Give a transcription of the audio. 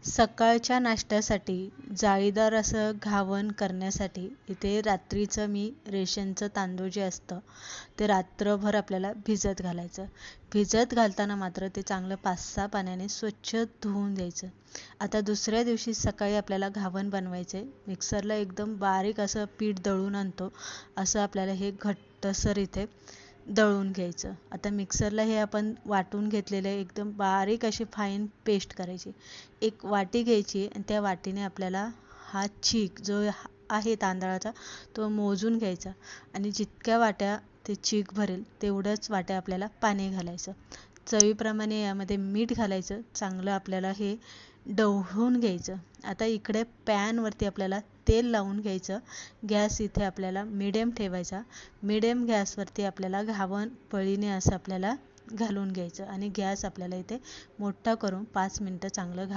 सकाळच्या नाश्त्यासाठी जाळीदार असं घावण करण्यासाठी इथे रात्रीचं मी रेशनचं तांदूळ जे असतं ते रात्रभर आपल्याला भिजत घालायचं. भिजत घालताना मात्र ते चांगलं 5-6 पाण्याने स्वच्छ धुवून द्यायचं. आता दुसऱ्या दिवशी सकाळी आपल्याला घावण बनवायचे. मिक्सरला एकदम बारीक असं पीठ दळून आणतो, असं आपल्याला हे घट्टसर इथे दळून घ्यायचं. आता मिक्सरला हे आपण वाटून घेतलेले एकदम बारीक अशी फाईन पेस्ट करायची. एक वाटी घ्यायची आणि त्या वाटीने आपल्याला हा चीक जो आहे तांदळाचा तो मोजून घ्यायचा आणि जितक्या वाट्या ते चीक भरेल तेवढ्याच वाट्या आपल्याला पाणी घालायचं. चवीप्रमाणे यामध्ये मीठ घालायचं. चांगलं आपल्याला हे ढवळून घ्यायचं. आता इकडे पॅनवरती आपल्याला तेल लावून घ्यायचं. गॅस इथे आपल्याला मिडियम ठेवायचा. मिडियम गॅसवरती आपल्याला घावण पळीने असं आपल्याला घालून घ्यायचं आणि गॅस आपल्याला इथे मोठा करून 5 मिनटं चांगलं